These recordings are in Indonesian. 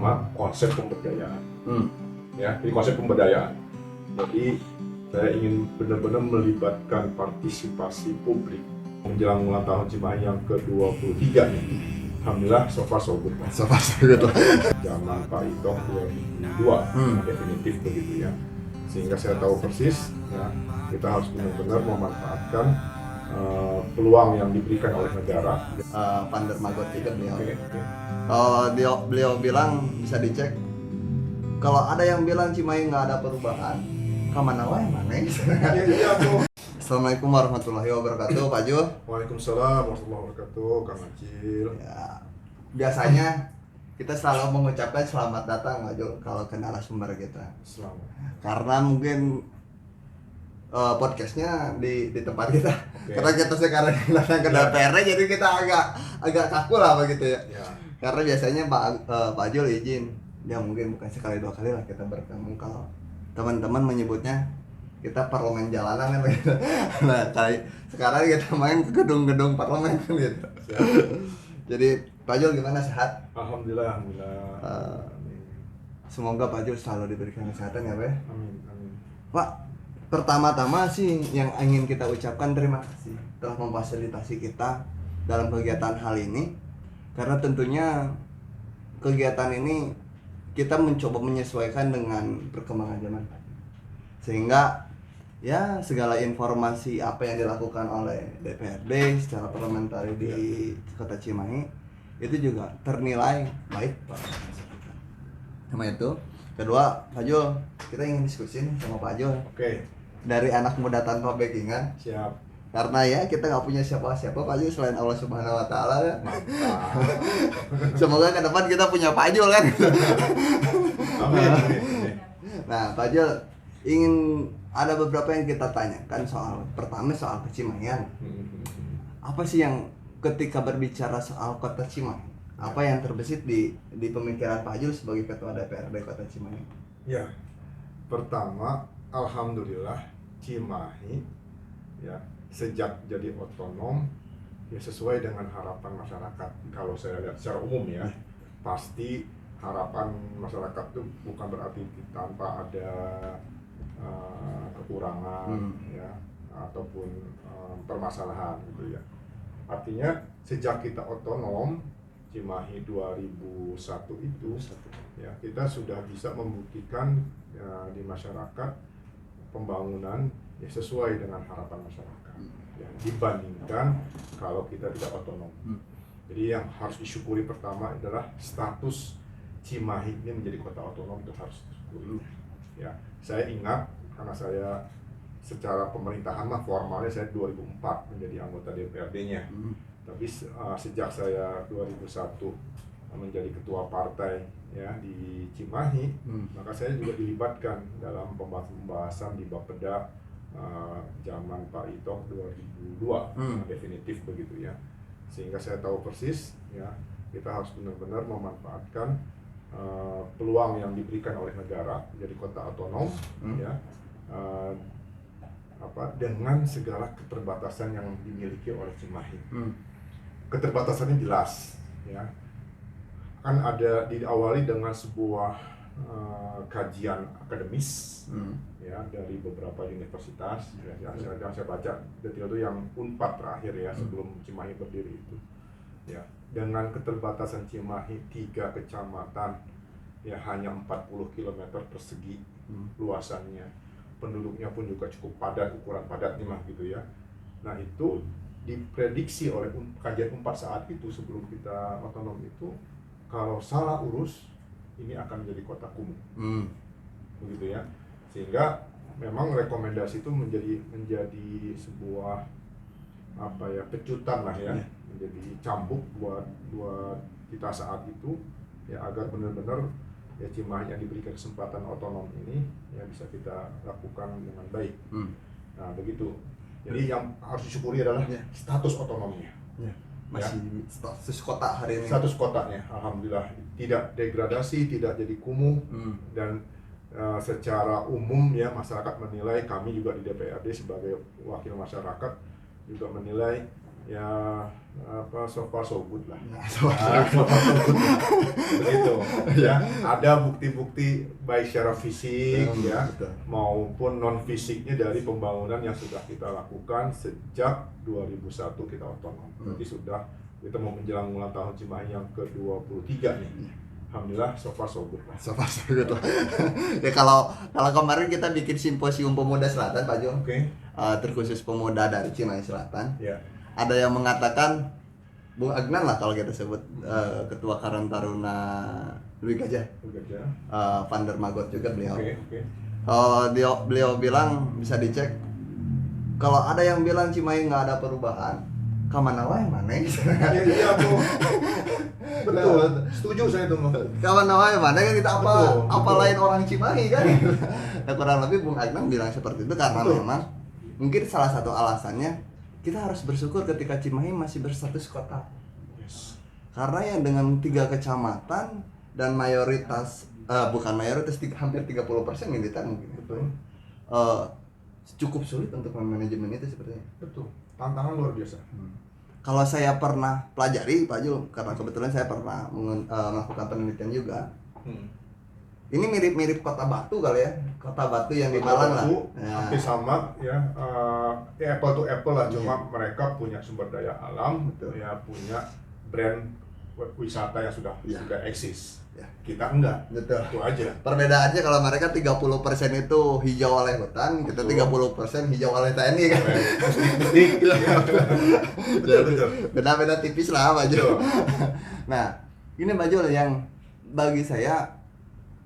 pertama konsep pemberdayaan. Ya, ini konsep pemberdayaan. Jadi saya ingin benar-benar melibatkan partisipasi publik menjelang ulang tahun Cimahi yang ke-23 nih. Alhamdulillah so far so good. So far so good. Zaman Pak Ito 2002 definitif begitu ya. Sehingga saya tahu persis ya, kita harus benar-benar memanfaatkan peluang yang diberikan oleh negara. Van der Magot juga beliau. Okay. Kalau beliau bilang bisa dicek. Kalau ada yang bilang Cimahi nggak ada perubahan, kemana wae mana? Assalamualaikum warahmatullahi wabarakatuh, Pak Jul. Waalaikumsalam warahmatullahi wabarakatuh, Kang Acil. Ya, biasanya kita selalu mengucapkan selamat datang, Pak Jul, kalau ke narasumber kita. Selamat. Karena mungkin podcastnya di tempat kita. Okay. Karena kita sekarang datang ke DPR, jadi kita agak kaku lah begitu ya. Karena biasanya Pak Jul izin, ya mungkin bukan sekali dua kali lah kita bertemu. Kalau teman-teman menyebutnya kita parlemen jalanan kan gitu. Nah, sekarang kita main ke gedung-gedung parlemen kan gitu. Jadi Pak Jul gimana, sehat? Alhamdulillah. Semoga Pak Jul selalu diberikan kesehatan ya, Pak. Amin. Pak, pertama-tama sih yang ingin kita ucapkan terima kasih telah memfasilitasi kita dalam kegiatan hal ini. Karena tentunya kegiatan ini kita mencoba menyesuaikan dengan perkembangan zaman, sehingga ya segala informasi apa yang dilakukan oleh DPRD secara parlementer di Kota Cimahi itu juga ternilai baik Pak. Sama itu. Kedua, Pak Jul, kita ingin diskusi nih sama Pak Jul. Oke. Dari anak muda tanpa backingan. Siap. Karena ya kita nggak punya siapa-siapa Pak Jul selain Allah Subhanahu Wa Taala ya. Mantap. Semoga ke depan kita punya Pak Jul kan. Amin. Nah, Pak Jul ingin ada beberapa yang kita tanyakan pertama soal Cimahian. Apa sih yang ketika berbicara soal Kota Cimahi, apa yang terbesit di pemikiran Pak Jul sebagai Ketua DPRD Kota Cimahi? Ya, pertama alhamdulillah Cimahi ya sejak jadi otonom ya sesuai dengan harapan masyarakat. Kalau saya lihat secara umum ya, pasti harapan masyarakat itu bukan berarti tanpa ada kekurangan ya ataupun permasalahan gitu ya. Artinya sejak kita otonom Cimahi 2001 itu ya kita sudah bisa membuktikan ya, di masyarakat pembangunan ya sesuai dengan harapan masyarakat ya, dibandingkan kalau kita tidak otonom. Jadi yang harus disyukuri pertama adalah status Cimahi ini menjadi kota otonom, itu harus disyukuri. Ya, saya ingat karena saya secara pemerintahan mah formalnya saya 2004 menjadi anggota DPRD-nya. Tapi sejak saya 2001 menjadi ketua partai ya di Cimahi, maka saya juga dilibatkan dalam pembahasan di Bapeda zaman Pak Ito 2002 definitif begitu ya. Sehingga saya tahu persis ya kita harus benar-benar memanfaatkan peluang yang diberikan oleh negara menjadi kota otonom ya dengan segala keterbatasan yang dimiliki oleh Cimahi. Keterbatasannya jelas ya, kan ada diawali dengan sebuah kajian akademis ya dari beberapa universitas ya, yang saya baca detail itu yang Unpad terakhir ya sebelum Cimahi berdiri itu ya, dengan keterbatasan Cimahi 3 kecamatan ya hanya 40 km persegi luasannya, penduduknya pun juga cukup padat, ukuran padatnya mah gitu ya. Nah itu diprediksi oleh kajian Unpad saat itu sebelum kita otonom itu kalau salah urus ini akan menjadi kota kumuh begitu ya. Sehingga memang rekomendasi itu menjadi sebuah pecutan lah ya, menjadi cambuk buat kita saat itu ya agar benar-benar ya Cimahi yang diberikan kesempatan otonom ini ya bisa kita lakukan dengan baik. Nah begitu. Jadi yang harus disyukuri adalah status otonomnya. Masih status kota hari ini. Status kotanya, alhamdulillah tidak degradasi, tidak jadi kumuh dan secara umum ya masyarakat menilai, kami juga di DPRD sebagai wakil masyarakat juga menilai ya so far so good lah. Nah, So far so good begitu ya. Ada bukti-bukti baik secara fisik ya betul. maupun non fisiknya dari pembangunan yang sudah kita lakukan sejak 2001 kita otonom. Berarti sudah kita mau menjelang ulang tahun Cimahi yang ke-23 nih. Alhamdulillah so far so good lah. So far so good lah. Ya kalau kemarin kita bikin simposium pemuda Selatan Pak Jo. Oke. Terkhusus pemuda dari Cimahi Selatan. Ya. Ada yang mengatakan Bung Agnan lah kalau kita sebut Ketua Karang Taruna Lui Gajah. Oke. Van der Magot juga beliau. Oke. Beliau bilang bisa dicek kalau ada yang bilang Cimahi nggak ada perubahan, kamana wae maneh. Iya, Bu. Betul. Setuju saya tuh, Bang. Kamana wae maneh kan kita Betul. lain orang Cimahi kan. Nah, kurang lebih Bung Agnan bilang seperti itu karena memang mungkin salah satu alasannya kita harus bersyukur ketika Cimahi masih berstatus kota. Yes. Karena yang dengan 3 kecamatan dan mayoritas bukan mayoritas hampir 30% militer mungkin. Betul. Cukup sulit untuk manajemen itu sepertinya. Betul. Tantangan luar biasa. Kalau saya pernah pelajari Pak Jul, karena kebetulan saya pernah melakukan penelitian juga. Ini mirip-mirip Kota Batu kali ya, Kota Batu yang di Malang lah. Hampir sama ya, apple to apple lah, cuma mereka punya sumber daya alam, Betul. ya punya brand wisata yang sudah eksis. Ya. Kita enggak. Betul. Itu aja. Perbedaannya kalau mereka 30% itu hijau oleh hutan, kita 30% hijau oleh TNI kan. Betul. Beda-beda tipis lah Pak Jul. Nah, ini Pak Jul yang bagi saya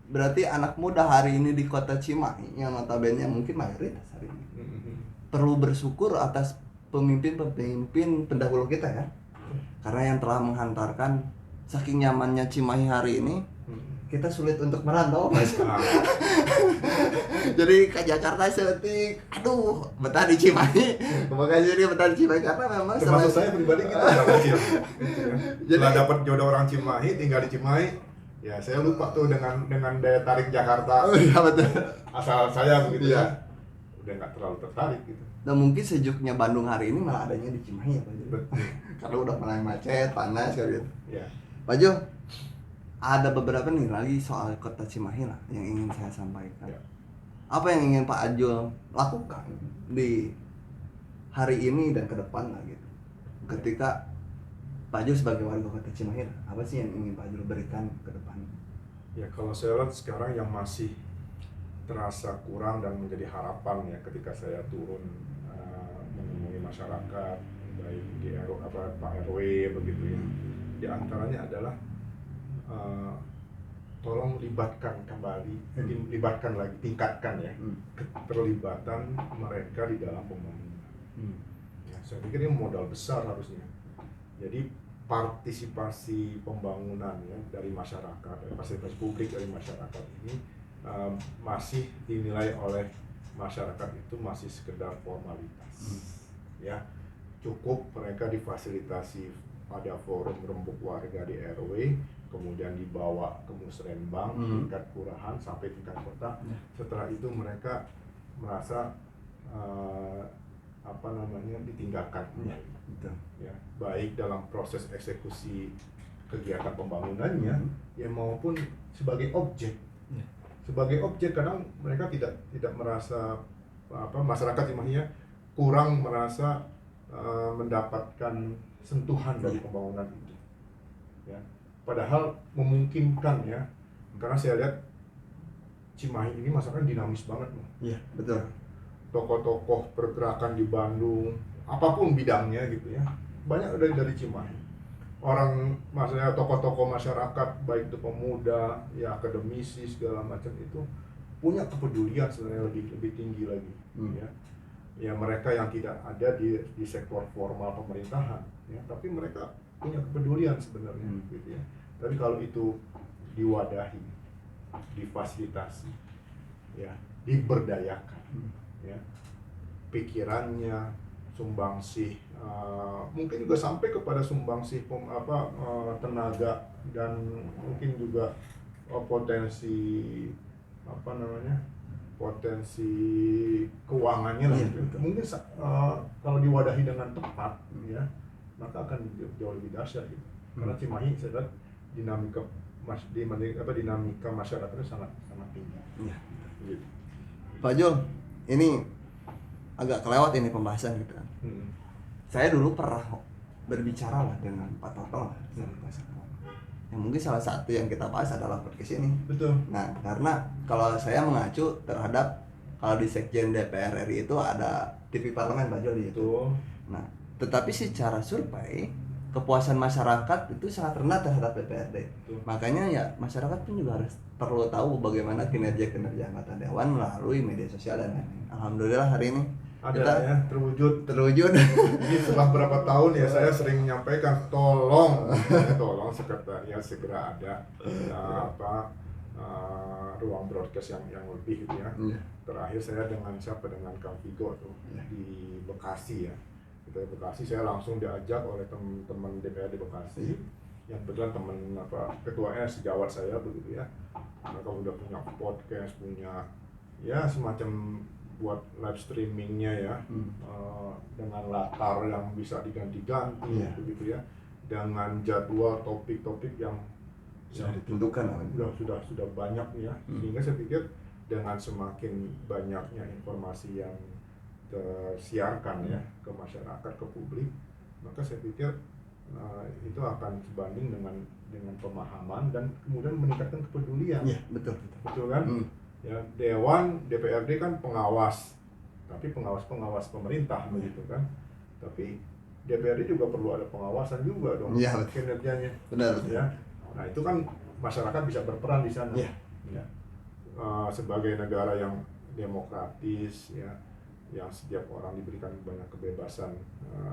berarti anak muda hari ini di kota Cimahi yang notabene mungkin mayoritas hari ini perlu bersyukur atas pemimpin pendahulu kita ya, karena yang telah menghantarkan saking nyamannya Cimahi hari ini kita sulit untuk merantau Mas. Jadi ke Jakarta setik, aduh betah di Cimahi, makanya jadi betah di Cimahi karena memang termasuk saya pribadi kita orang Cimahi. Setelah dapat jodoh orang Cimahi, tinggal di Cimahi, ya saya lupa tuh dengan daya tarik Jakarta. Oh iya betul. Asal saya begitu Iya. ya, udah nggak terlalu tertarik gitu. Dan mungkin sejuknya Bandung hari ini malah adanya di Cimahi ya Pak Jo. Betul. Karena udah mulai macet, panas kayak gitu. Ya. Pak Jo, ada beberapa nih lagi soal kota Cimahi lah yang ingin saya sampaikan. Ya. Apa yang ingin Pak Ajul lakukan di hari ini dan ke depan lah gitu. Ketika Pak Ajul sebagai warga kota Cimahi lah, apa sih yang ingin Pak Ajul berikan ke depan? Ya kalau saya lihat sekarang yang masih terasa kurang dan menjadi harapan ya ketika saya turun menemui masyarakat baik di Pak RW begitu ya, di antaranya adalah tolong libatkan kembali, libatkan lagi, tingkatkan ya keterlibatan mereka di dalam pembangunan. Ya, saya pikir ini modal besar harusnya. Jadi partisipasi pembangunan ya dari masyarakat, partisipasi publik dari masyarakat ini masih dinilai oleh masyarakat itu masih sekedar formalitas. Ya, cukup mereka difasilitasi pada forum rembuk warga di RW, kemudian dibawa ke musrenbang, tingkat kelurahan sampai tingkat kota. Setelah itu mereka merasa ditinggalkan. Ya, baik dalam proses eksekusi kegiatan pembangunannya ya maupun sebagai objek. Sebagai objek kadang mereka tidak merasa masyarakat Cimahi kurang merasa mendapatkan sentuhan dari pembangunan itu. Ya. Padahal memungkinkan ya, karena saya lihat Cimahi ini masyarakat dinamis banget. Iya, betul. Tokoh-tokoh pergerakan di Bandung, apapun bidangnya gitu ya, banyak dari Cimahi. Orang maksudnya tokoh-tokoh masyarakat baik itu pemuda, ya akademisi segala macam itu punya kepedulian sebenarnya lebih tinggi lagi. Ya mereka yang tidak ada di sektor formal pemerintahan, ya, tapi mereka punya kepedulian sebenarnya, gitu ya. Tapi kalau itu diwadahi, difasilitasi, ya, diberdayakan, ya, pikirannya, sumbangsih, mungkin juga sampai kepada sumbangsih tenaga dan mungkin juga potensi potensi keuangannya lah gitu. Mungkin kalau diwadahi dengan tepat ya maka akan jauh lebih dahsyat gitu. Karena Cimahi saya lihat dinamika dinamika masyarakatnya sangat tinggi. Ya. Gitu. Pak Jul, ini agak kelewat ini pembahasan gitu. Saya dulu pernah berbicara lah dengan Pak Toto lah, yang mungkin salah satu yang kita bahas adalah podcast ini. Betul. Nah, karena kalau saya mengacu terhadap kalau di Sekjen DPR RI itu ada TV parlemen Pak Jul itu. Nah, tetapi secara survei kepuasan masyarakat itu sangat rendah terhadap DPRD. Makanya ya masyarakat pun juga harus perlu tahu bagaimana kinerja anggota dewan melalui media sosial dan lain-lain. Alhamdulillah hari ini ada kita ya terwujud. Jadi setelah berapa tahun ya saya sering menyampaikan tolong sekretariat segera ada ruang broadcast yang lebih gitu ya. Terakhir saya dengan Kang Vigo tuh di Bekasi ya. Kita di Bekasi saya langsung diajak oleh teman-teman DPRD Bekasi yang kebetulan teman ketuanya sejawat saya begitu ya. Mereka udah punya podcast, punya ya semacam buat live streamingnya ya, dengan latar yang bisa diganti-ganti begitu ya, dengan jadwal topik-topik yang sudah ditentukan sudah banyak ya, sehingga saya pikir dengan semakin banyaknya informasi yang tersiarkan ya ke masyarakat, ke publik, maka saya pikir itu akan sebanding dengan pemahaman dan kemudian meningkatkan kepedulian. Iya, betul kan? Ya, Dewan DPRD kan pengawas, tapi pengawas pemerintah begitu kan. Tapi DPRD juga perlu ada pengawasan juga dong kinerjanya. Benar. Ya. Nah itu kan masyarakat bisa berperan di sana. Ya. Sebagai negara yang demokratis ya, yang setiap orang diberikan banyak kebebasan,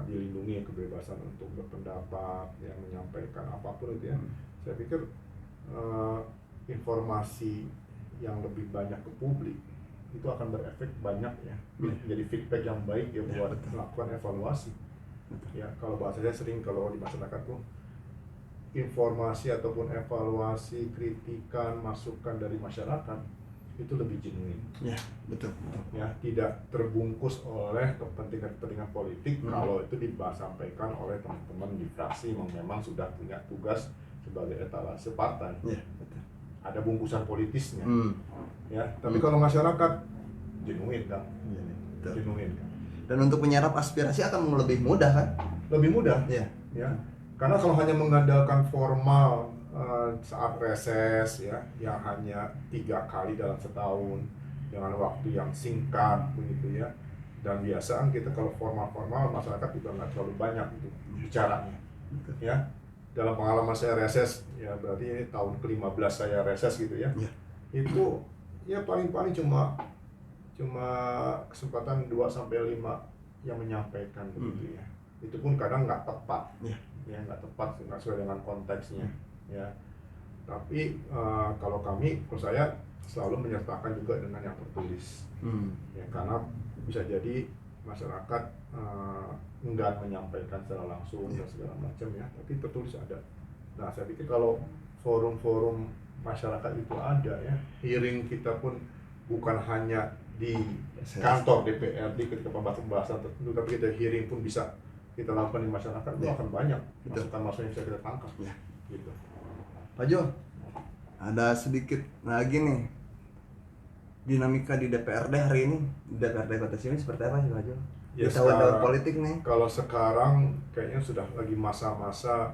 dilindungi kebebasan untuk berpendapat, yang menyampaikan apapun itu ya. Saya pikir informasi yang lebih banyak ke publik itu akan berefek banyak ya, jadi feedback yang baik ya buat melakukan evaluasi. Ya kalau bahasa saya sering kalau di masyarakat tuh informasi ataupun evaluasi, kritikan, masukan dari masyarakat itu lebih genuine. Ya betul. Ya tidak terbungkus oleh kepentingan politik. Kalau itu disampaikan oleh teman-teman di fraksi yang memang sudah punya tugas sebagai etalase partai. Ya betul. Ada bungkusan politisnya, ya. Tapi kalau masyarakat genuine kan, genuine kan. Dan untuk menyerap aspirasi akan lebih mudah kan? Lebih mudah, ya. Karena kalau hanya mengandalkan formal saat reses, ya, yang hanya 3 kali dalam setahun dengan waktu yang singkat, begitu ya. Dan biasaan kita kalau formal masyarakat juga nggak terlalu banyak itu bicaranya, ya. Dalam pengalaman saya reses, ya berarti ini tahun ke-15 saya reses gitu ya. Itu ya paling-paling cuma kesempatan 2-5 yang menyampaikan begitu ya. Itu pun kadang nggak tepat, ya nggak tepat, nggak sesuai dengan konteksnya, ya. Tapi kalau saya selalu menyertakan juga dengan yang tertulis, ya karena bisa jadi masyarakat enggan menyampaikan secara langsung dan segala macam ya, tapi tertulis ada. Nah saya pikir kalau forum-forum masyarakat itu ada ya, hearing kita pun bukan hanya di kantor DPRD ketika pembahasan tertentu, tapi kita hearing pun bisa kita lakukan di masyarakat, itu akan banyak masukan-masukan yang bisa kita tangkap. Gitu. Pak Jo, ada sedikit lagi nih dinamika di DPRD hari ini, DPRD Kota Cimahi seperti apa sih Pak Jo? Ya, di tahun politik nih. Kalau sekarang kayaknya sudah lagi masa-masa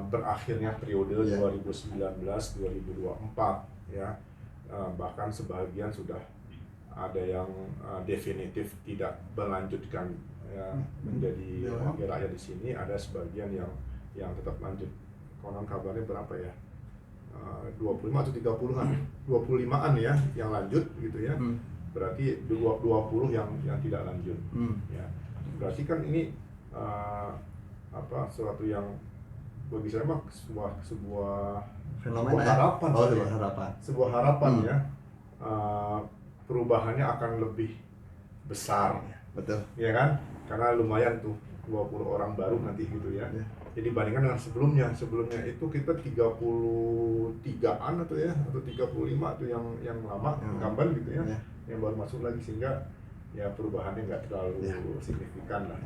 berakhirnya periode 2019-2024 ya. Bahkan sebagian sudah ada yang definitif tidak melanjutkan ya, menjadi wakil rakyat di sini, ada sebagian yang tetap lanjut. Konon kabarnya berapa ya? 25 atau 30-an, 25-an ya yang lanjut gitu ya. Berarti 20 yang tidak lanjut. Ya. Berarti kan ini suatu yang bagi saya mah sebuah harapan, sebuah harapan ya. Perubahannya akan lebih besar. Betul. Ya kan? Karena lumayan tuh 20 orang baru nanti gitu ya. Jadi bandingkan dengan sebelumnya itu kita 33-an atau 35 itu yang lama incumbent gitu ya. Yang baru masuk lagi, sehingga ya perubahannya nggak terlalu signifikan lah.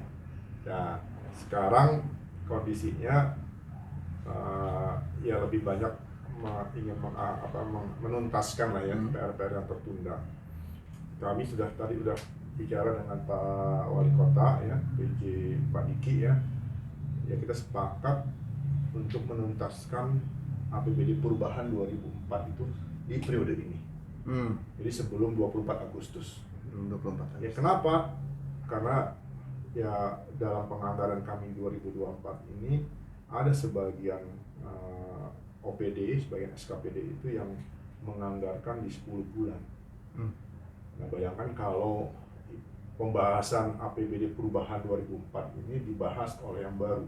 Nah sekarang kondisinya ya lebih banyak ingin menuntaskan lah ya PR-PR yang tertunda. Kami tadi sudah bicara dengan Pak Wali Kota ya, PJ Pak Diki ya, kita sepakat untuk menuntaskan APBD perubahan 2004 itu di periode ini. Jadi sebelum 24 Agustus. 24 Agustus. Ya kenapa? Karena ya dalam penganggaran kami 2024 ini ada sebagian OPD, sebagian SKPD itu yang menganggarkan di 10 bulan. Nah, bayangkan kalau pembahasan APBD perubahan 2004 ini dibahas oleh yang baru.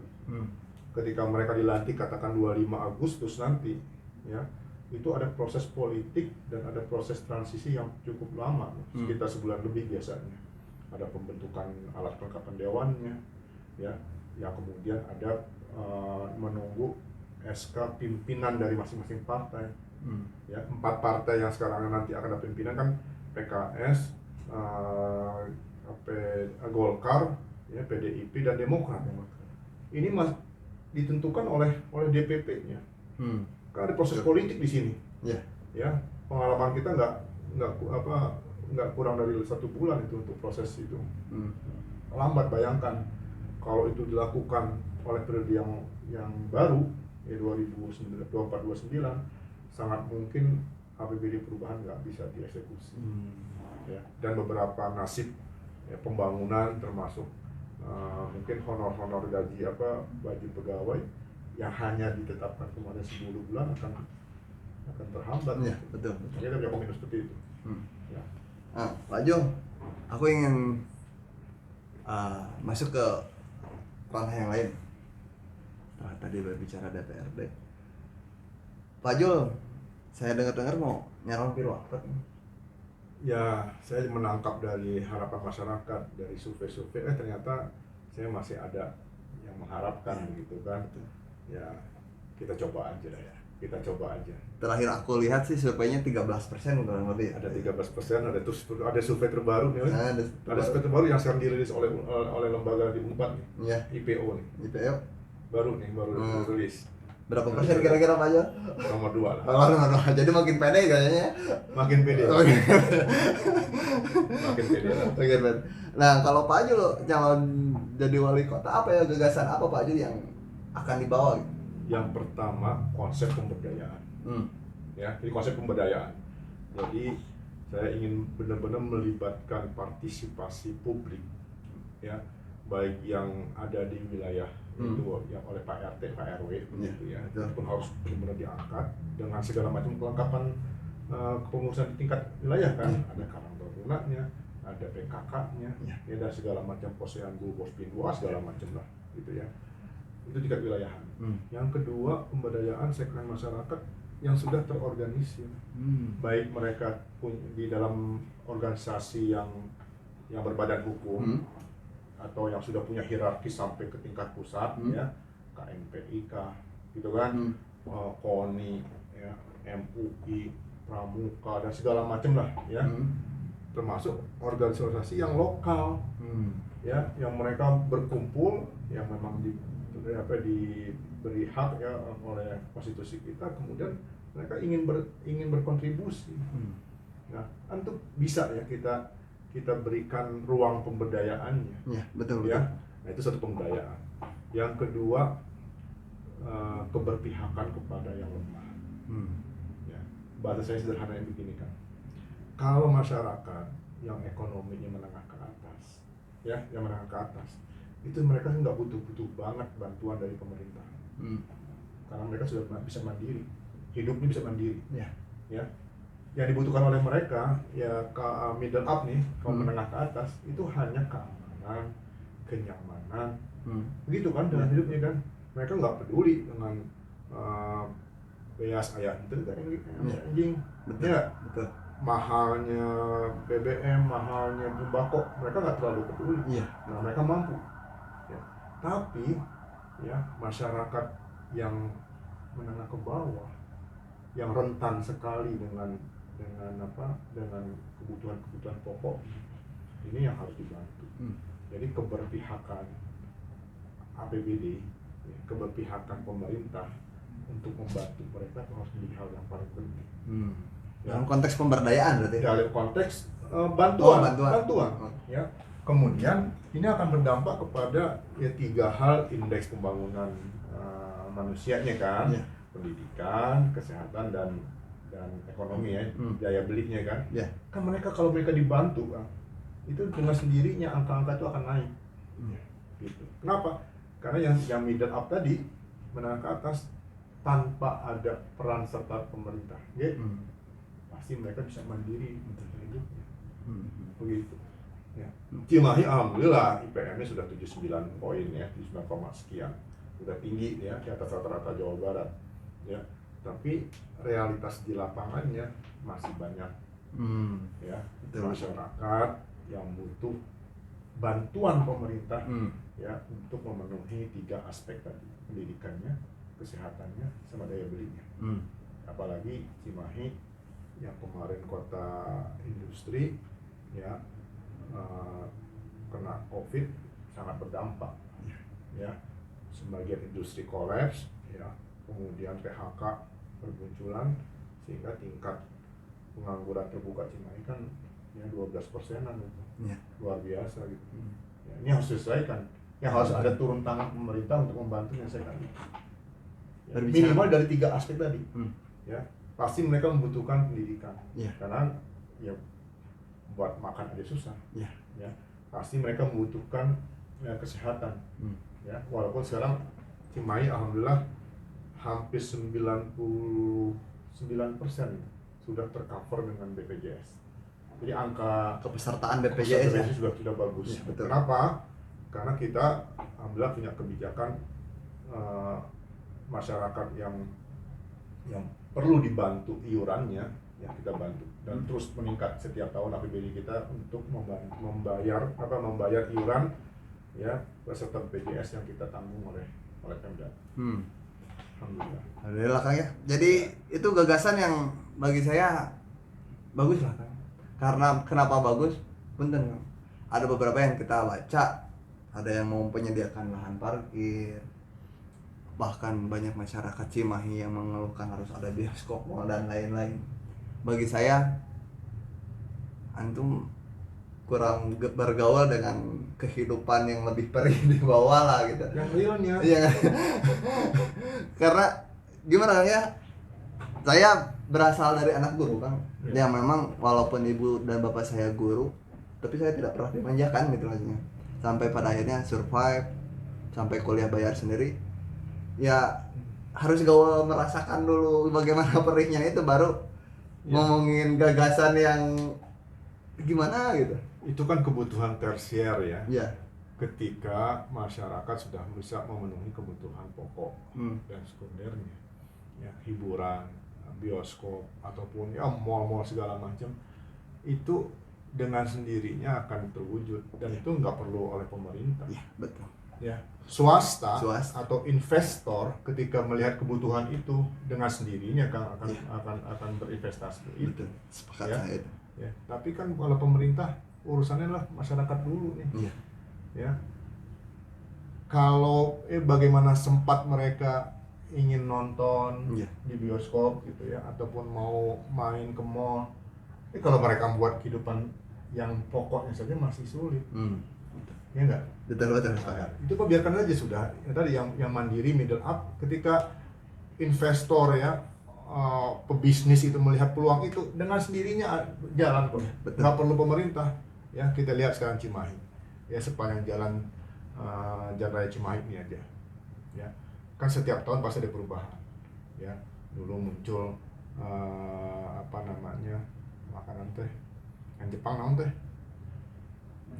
Ketika mereka dilantik katakan 25 Agustus nanti, ya, itu ada proses politik dan ada proses transisi yang cukup lama, sekitar sebulan lebih biasanya. Ada pembentukan alat kelengkapan dewannya, ya, yang kemudian ada menunggu SK pimpinan dari masing-masing partai. Ya, 4 partai yang sekarang nanti akan ada pimpinan kan PKS, Golkar, ya, PDIP dan Demokrat. Ini ditentukan oleh DPP-nya. Kan ada proses politik di sini. Ya, pengalaman kita nggak kurang dari 1 bulan itu untuk proses itu. Lambat, bayangkan kalau itu dilakukan oleh periode yang baru ya 2024-29 sangat mungkin APBD perubahan nggak bisa dieksekusi. Ya, dan beberapa nasib ya, pembangunan termasuk mungkin honor gaji bagi pegawai yang hanya ditetapkan kemarin 10 bulan akan terhambat. Ya, betul. Kita punya komitmen seperti itu. Ya. Pak Jo, aku ingin masuk ke ranah yang lain. Setelah tadi berbicara DPRD, Pak Jo, saya dengar mau nyalon pilwakot. Ya, saya menangkap dari harapan masyarakat, dari survei-survei, ternyata saya masih ada yang mengharapkan begitu kan. Ya, kita coba aja lah ya. Kita coba aja. Terakhir aku lihat sih surveinya 13% kurang lebih. Ada 13%, ada survei terbaru nih. Ada survei terbaru yang sekarang dirilis oleh lembaga di Unpad nih. Ya. IPO nih. IPO. Baru dirilis. Berapa persen kira-kira Pak Jo? Nomor 2 lah. Nomor 2. Jadi makin pede kayaknya. Makin pede. Makin pede. Nah, kalau Pak Jo calon jadi wali kota, apa ya gagasan apa Pak Jo yang akan dibawa gitu? Yang pertama, konsep pemberdayaan. Ya, jadi konsep pemberdayaan. Jadi saya ingin benar-benar melibatkan partisipasi publik, ya, baik yang ada di wilayah itu yang oleh Pak RT, Pak RW begitu ya, itu pun harus benar-benar diangkat dengan segala macam kelengkapan kepengurusan di tingkat wilayah kan, ada karang tarunanya, ada PKK-nya, ya, dan segala macam posyandu, pospindu, segala macam lah, gitu ya. Itu tingkat wilayahan. Yang kedua, pemberdayaan segmen masyarakat yang sudah terorganisir, baik mereka di dalam organisasi yang berbadan hukum atau yang sudah punya hierarki sampai ke tingkat pusat, ya, KMPIK, gitu kan, KONI, ya, MUI, Pramuka dan segala macam lah, ya, termasuk organisasi yang lokal, ya, yang mereka berkumpul, yang memang diberi hak ya oleh konstitusi kita, kemudian mereka ingin berkontribusi. Nah, untuk bisa ya kita berikan ruang pemberdayaannya. Ya, betul. Ya, nah itu satu pemberdayaan. Yang kedua, keberpihakan kepada yang lemah. Ya, bahasa saya sederhananya begini kan. Kalau masyarakat yang ekonominya menengah ke atas, ya, yang menengah ke atas, itu mereka nggak butuh banget bantuan dari pemerintah. Karena mereka sudah bisa mandiri, hidupnya bisa mandiri. Ya. Yang dibutuhkan oleh mereka ya ke middle up nih, kalau menengah ke atas itu hanya keamanan, kenyamanan, begitu kan dalam hidupnya kan. Mereka nggak peduli dengan beas ayah itu kan anjing, ya, mahalnya BBM, mahalnya sembako, mereka nggak terlalu peduli. Nah, mereka mampu. Ya. Tapi ya masyarakat yang menengah ke bawah, yang rentan sekali dengan kebutuhan pokok, ini yang harus dibantu. Jadi keberpihakan APBD keberpihakan pemerintah untuk membantu mereka itu harus menjadi hal yang paling penting. Dalam konteks pemberdayaan berarti. Dalam konteks bantuan. Bantuan. Ya. Kemudian ini akan berdampak kepada ya 3 hal indeks pembangunan manusianya kan, pendidikan, kesehatan dan ekonomi ya, daya belinya kan. Kan mereka kalau mereka dibantu kan, itu dengan sendirinya angka-angka itu akan naik. Gitu. Kenapa? Karena yang middle up tadi menengah ke atas tanpa ada peran serta pemerintah, ya, pasti mereka bisa mandiri untuk hidupnya. Begitu. Ya. Cimahi alhamdulillah IPM-nya sudah 79 poin ya, 79, sekian. Sudah tinggi ya, di atas rata-rata Jawa Barat. Ya. Tapi realitas di lapangannya masih banyak. Ya, masyarakat yang butuh bantuan pemerintah ya untuk memenuhi 3 aspek tadi, pendidikannya, kesehatannya, sama daya belinya. Apalagi Cimahi yang kemarin kota industri ya kena COVID sangat berdampak ya, sebagian industri kolaps ya, kemudian PHK bermunculan sehingga tingkat pengangguran terbuka Cimahi kan ya 12%-an itu. Luar biasa gitu. Ya, ini harus diselesaikan. Ya harus ada turun tangan pemerintah untuk membantu menyelesaikan itu. Ya, minimal dari 3 aspek tadi. Ya, pasti mereka membutuhkan pendidikan. Karena ya buat makan aja susah. Ya, pasti mereka membutuhkan ya, kesehatan. Ya, walaupun sekarang Cimahi alhamdulillah hampir 99% sudah tercover dengan BPJS. Jadi angka kepesertaan BPJS sudah bagus. Ya, betul. Kenapa? Karena kita alhamdulillah punya kebijakan masyarakat yang perlu dibantu iurannya, ya kita bantu dan terus meningkat setiap tahun APBD kita untuk membayar iuran ya beserta BPJS yang kita tanggung oleh Pemda. Alhamdulillah Kang ya. Jadi itu gagasan yang bagi saya bagus lah Kang. Karena kenapa bagus? Punten Kang. Ada beberapa yang kita baca, ada yang mau menyediakan lahan parkir, bahkan banyak masyarakat Cimahi yang mengeluhkan harus ada bioskop, mall dan lain-lain. Bagi saya, antum kurang bergaul dengan kehidupan yang lebih perih di bawah lah gitu. Yang realnya. Iya. Karena gimana ya? Saya berasal dari anak guru Kang. Yang memang walaupun ibu dan bapak saya guru, tapi saya tidak pernah dimanjakan gitu maksudnya. Sampai pada akhirnya survive, sampai kuliah bayar sendiri. Ya harus gaul merasakan dulu bagaimana perihnya itu baru ngomongin gagasan yang gimana gitu. Itu kan kebutuhan tersier ya. Ketika masyarakat sudah bisa memenuhi kebutuhan pokok dan sekundernya, ya hiburan, bioskop ataupun ya mal-mal segala macam, itu dengan sendirinya akan terwujud dan itu nggak perlu oleh pemerintah. Betul. Ya, swasta atau investor ketika melihat kebutuhan itu dengan sendirinya akan berinvestasi itu. Sepakat ya. Saya itu. Ya, tapi kan kalau pemerintah urusannya lah masyarakat dulu nih. Ya. Kalau bagaimana sempat mereka ingin nonton di bioskop gitu ya, ataupun mau main ke mall, kalau mereka membuat kehidupan yang pokoknya saja masih sulit. Ya enggak? Betul. Itu kok biarkan aja sudah. Ya, tadi yang mandiri, middle up, ketika investor ya pebisnis itu melihat peluang itu dengan sendirinya jalan kok. Nggak perlu pemerintah. Ya, kita lihat sekarang Cimahi. Ya, sepanjang jalan Raya Cimahi ini aja. Ya. Kan setiap tahun pasti ada perubahan. Ya, dulu muncul makanan teh yang Jepang namanya teh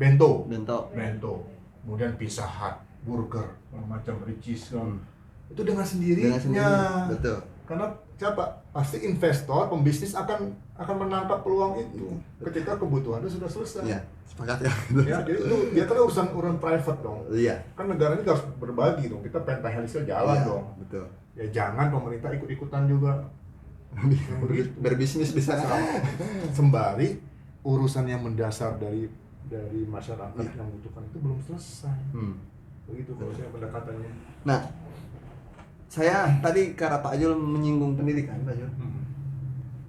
bento. Kemudian Pizza Hut, burger, macam Ricis itu dengan sendirinya. Betul. Karena siapa? Pasti investor, pembisnis akan menangkap peluang itu ketika kebutuhan itu sudah selesai. Iya, sepakat ya. Ya, jadi itu dia kan urusan private dong. Iya. Kan negara ini harus berbagi dong. Kita pentahelisnya jalan dong. Betul. Ya jangan pemerintah ikut-ikutan juga berbisnis di sana. Sembari urusan yang mendasar dari masyarakat yang membutuhkan itu belum selesai. begitu kalau saya pendekatannya. Nah, saya tadi karena Pak Jul menyinggung pendidikan, Pak Jul.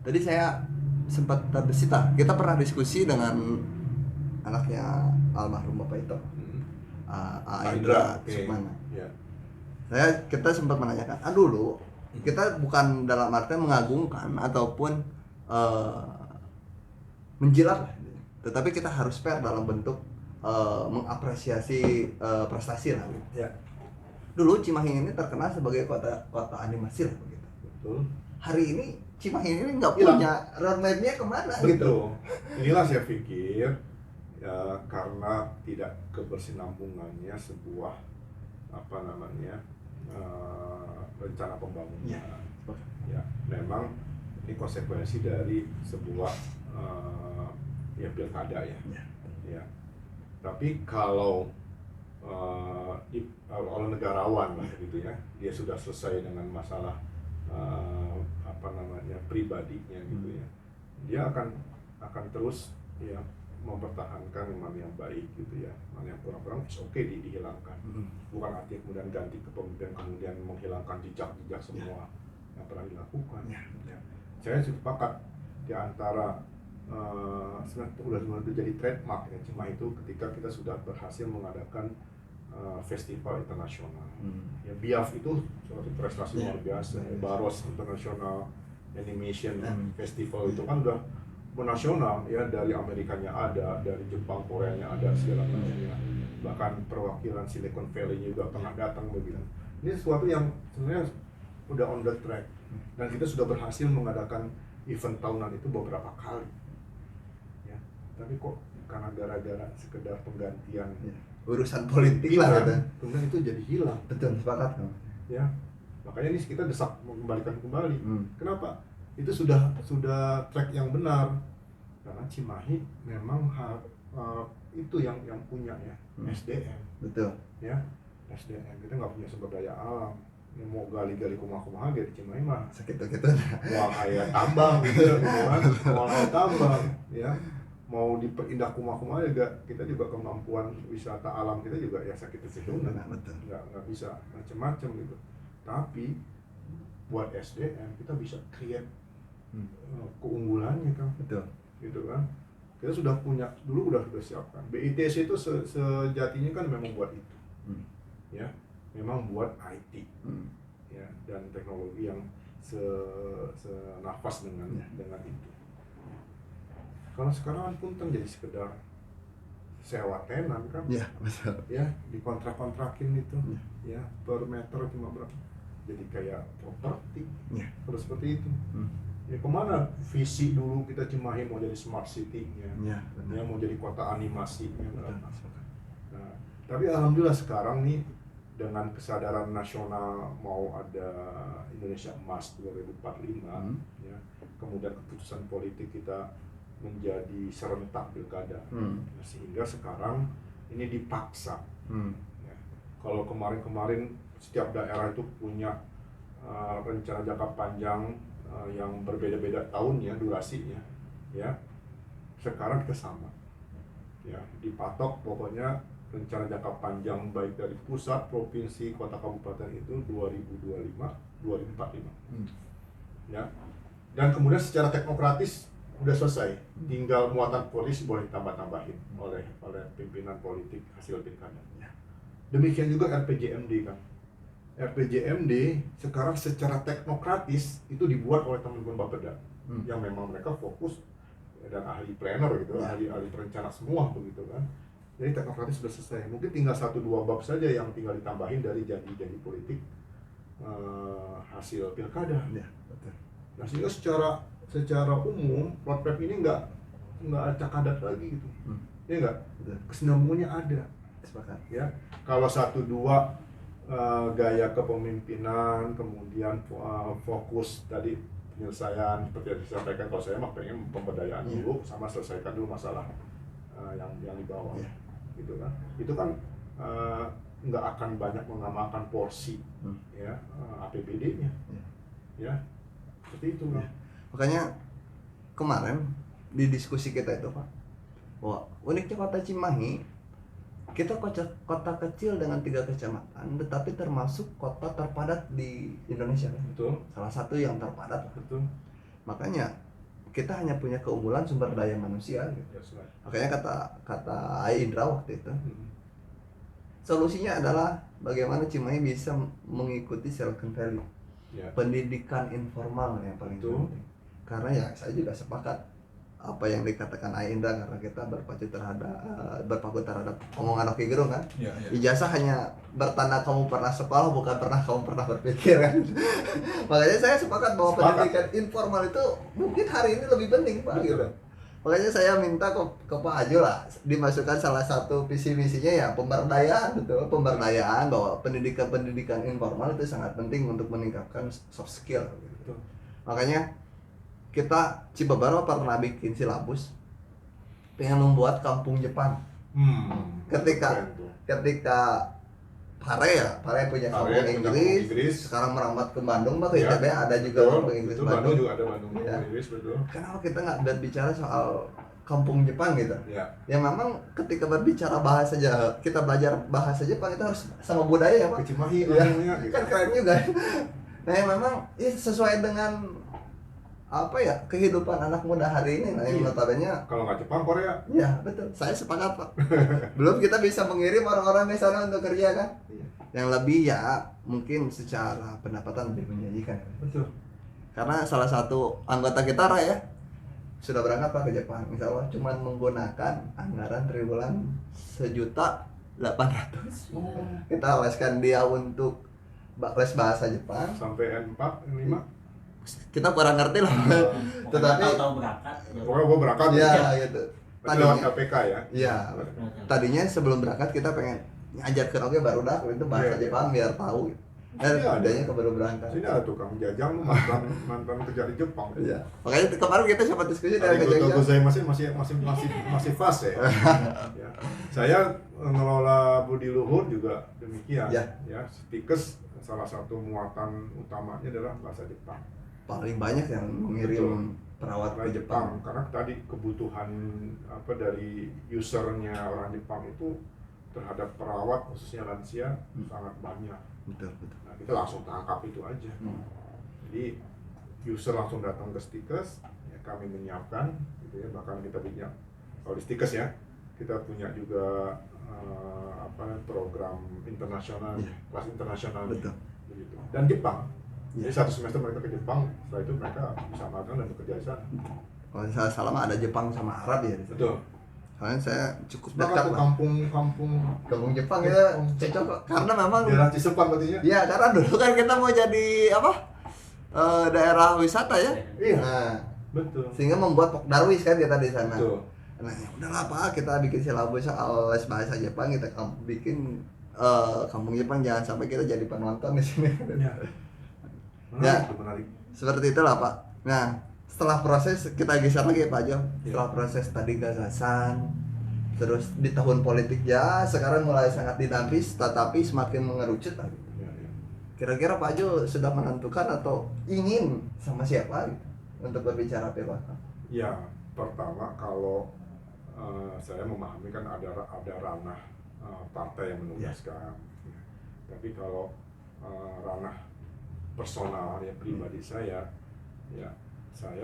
Tadi saya sempat terbesit, kita pernah diskusi dengan anaknya almarhum Bapak itu, Indra Sukmana. Ya. Kita sempat menanyakan, dulu kita bukan dalam artian mengagungkan ataupun menjilat, tetapi kita harus fair dalam bentuk mengapresiasi prestasi lah. Ya. Dulu Cimahi ini terkenal sebagai kota animasi lah begitu. Betul. Hari ini Cimahi ini nggak punya roadmap-nya kemana. Betul. Gitu. Inilah saya pikir ya, karena tidak kebersinambungannya sebuah rencana pembangunan. Ya, memang ini konsekuensi dari sebuah pilkada ya. Ya. Tapi kalau oleh negarawan lah gitu ya, dia sudah selesai dengan masalah pribadinya gitu ya, dia akan terus ya mempertahankan mana yang baik gitu ya, mana yang kurang-kurang dihilangkan. Bukan artinya kemudian ganti kepemimpinan kemudian menghilangkan jejak-jejak semua yang pernah dilakukan. Ya. Saya sepakat di antara sebenarnya sudah jadi trademark ya Cimahi itu ketika kita sudah berhasil mengadakan festival internasional. Ya, BIAF itu suatu prestasi luar biasa. Baros International Animation Festival itu kan udah nasional ya, dari Amerikanya ada, dari Jepang, Koreanya ada, segala macamnya. Bahkan perwakilan Silicon Valley juga pernah datang begitu. Ini sesuatu yang sebenarnya udah on the track dan kita sudah berhasil mengadakan event tahunan itu beberapa kali. Ya, tapi kok karena gara-gara sekedar penggantian urusan politik lah gitu. Kemudian itu jadi hilang. Betul, sepakat. Ya, makanya ini kita desak mengembalikan kembali. Kenapa? Itu sudah track yang benar. Karena Cimahi memang itu yang punya ya, SDM. Betul. Ya, SDM kita nggak punya sumber daya alam. Ya, mau gali-gali kumaha di Cimahi mah segitu-gitu. Mau kayak tambang gitu kan, mau kayak tambang ya. Mau diperindah kumaha juga, kita juga kemampuan wisata alam kita juga ya sakit sesuatu, nggak bisa macam-macam gitu. Tapi buat SDM kita bisa create keunggulannya kan, betul, gitu kan. Kita sudah punya dulu udah siapkan. BITC itu sejatinya kan memang buat itu, ya, memang buat IT, ya, dan teknologi yang senafas dengan itu. Kalau sekarang pun kan jadi sekedar sewa tenan kan, ya betul, ya dikontrak-kontrakin itu, ya per meter cuma berapa, jadi kayak properti, terus seperti itu. Ya kemana visi dulu kita Cimahi mau jadi smart city-nya, ya mau jadi kota animasinya. Nah, tapi alhamdulillah sekarang nih dengan kesadaran nasional mau ada Indonesia Emas 2045, ya, kemudian keputusan politik kita menjadi serentak pilkada, sehingga sekarang ini dipaksa. Ya. Kalau kemarin setiap daerah itu punya rencana jangka panjang yang berbeda-beda tahunnya, durasinya, ya. Sekarang kita sama, ya, dipatok pokoknya rencana jangka panjang baik dari pusat, provinsi, kota, kabupaten itu 2025, 2045, ya. Dan kemudian secara teknokratis udah selesai, tinggal muatan polisi boleh ditambah-tambahin oleh pimpinan politik hasil pilkada. Demikian juga RPJMD kan. RPJMD sekarang secara teknokratis itu dibuat oleh teman-teman Bapeda yang memang mereka fokus dan ahli planner gitu, ahli perencana semua begitu kan. Jadi teknokratis sudah selesai. Mungkin tinggal 1-2 bab saja yang tinggal ditambahin dari janji-janji politik hasil pilkada. Nah, sehingga secara umum roadmap ini nggak acak adat lagi gitu, ya nggak, kesinambungannya ada. Sepakat. Ya, kalau 1-2 gaya kepemimpinan, kemudian fokus tadi penyelesaian seperti yang disampaikan, kalau saya mah pengen pemberdayaan dulu sama selesaikan dulu masalah yang di bawah, gitu kan. Itu kan nggak akan banyak mengamalkan porsi ya APBD-nya, ya seperti itu kan. Makanya kemarin di diskusi kita itu Pak, bahwa uniknya kota Cimahi kita kota kecil dengan 3 kecamatan, tetapi termasuk kota terpadat di Indonesia kan? Betul. Salah satu yang terpadat. Betul. Makanya kita hanya punya keunggulan sumber daya manusia gitu. That's right. Makanya kata Indra waktu itu, solusinya adalah bagaimana Cimahi bisa mengikuti Silicon Valley. Ya. Pendidikan informal yang paling Betul. penting. Karena ya saya juga sepakat apa yang dikatakan Indra, karena kita berpaku terhadap omongan Rocky Gerung kan. Ya. Ijazah hanya bertanda kamu pernah sekolah, bukan kamu pernah berpikir kan. Makanya saya sepakat bahwa pendidikan informal itu mungkin hari ini lebih penting Pak gitu. Makanya saya minta ke Pak Ajo lah dimasukkan salah satu visi misinya ya pemberdayaan, betul, pemberdayaan bahwa pendidikan informal itu sangat penting untuk meningkatkan soft skill gitu. Makanya kita Cibabaru pernah bikin silabus pengen membuat kampung Jepang. Ketika Pare punya kampung Inggris, sekarang merambat ke Bandung, ke ITB ada juga kampung Inggris. Bandung juga ada Bandung ya. Inggris, betul. Kenapa kita nggak berbicara soal kampung Jepang gitu? Ya. Ya memang ketika berbicara bahasa kita belajar bahasa Jepang itu harus sama budaya ya Pak. Ke Cimahi ya, gitu. kan keren juga. Nah ya memang sesuai dengan apa ya kehidupan anak muda hari ini. Nah yang notabene kalau nggak Jepang, Korea. Ya betul, saya sepakat Pak. Belum kita bisa mengirim orang-orang di sana untuk kerja kan. Yang lebih ya mungkin secara pendapatan lebih menjanjikan. Betul. Karena salah satu anggota kita ya sudah berangkat Pak ke Jepang, insya Allah cuman menggunakan anggaran triwulan 1.800.000. Kita leskan dia untuk les bahasa Jepang sampai N4, N5. Kita kurang ngerti lah. Tetapi tahu berangkat. Gua berangkat ya gitu. lewat KPK ya. Iya. Tadinya sebelum berangkat kita pengen ngajarkan baru dah itu bahasa Jepang biar tahu. Adanya baru berangkat. Sini ada tukang jajang mantan kerja di Jepang. Iya. Makanya kemarin kita sempat diskusi dari jajang. Saya masih fast ya. Ya. Saya mengelola budi luhur juga demikian. Ya, Stikes salah satu muatan utamanya adalah bahasa Jepang. Paling banyak yang mengirim perawat ke Jepang karena tadi kebutuhan dari usernya orang Jepang itu terhadap perawat khususnya lansia sangat banyak. Betul. Nah, kita langsung tangkap itu aja. Jadi user langsung datang ke Stikes, ya kami menyiapkan gitu ya, bahkan kita punya kalau di Stikes ya kita punya juga program internasional, kelas internasional begitu. Dan Jepang. Jadi 1 semester mereka ke Jepang, setelah itu mereka bisa magang dan bekerja di sana. Kalau saya salah ada Jepang sama Arab ya. Betul. Soalnya saya cukup dekat lah. Kampung Jepang ya cocok karena memang daerah Cisepan berarti ya. Iya, karena dulu kan kita mau jadi daerah wisata ya. Iya. Nah, betul. Sehingga membuat Pok Darwis kan kita di sana. Betul. Nah, ya udahlah Pak, kita bikin silabus soal les bahasa Jepang, kita bikin kampung Jepang, jangan sampai kita jadi penonton di sini. Menarik. Seperti itulah Pak. Nah, setelah proses kita geser lagi Pak Jo. Setelah proses tadi gagasan, terus di tahun politik ya sekarang mulai sangat dinamis, tetapi semakin mengerucut lagi. Kira-kira Pak Jo sudah menentukan atau ingin sama siapa gitu untuk berbicara PKK? Ya, pertama kalau saya memahami kan ada ranah partai yang menugaskan. Tapi kalau ranah personal ya pribadi saya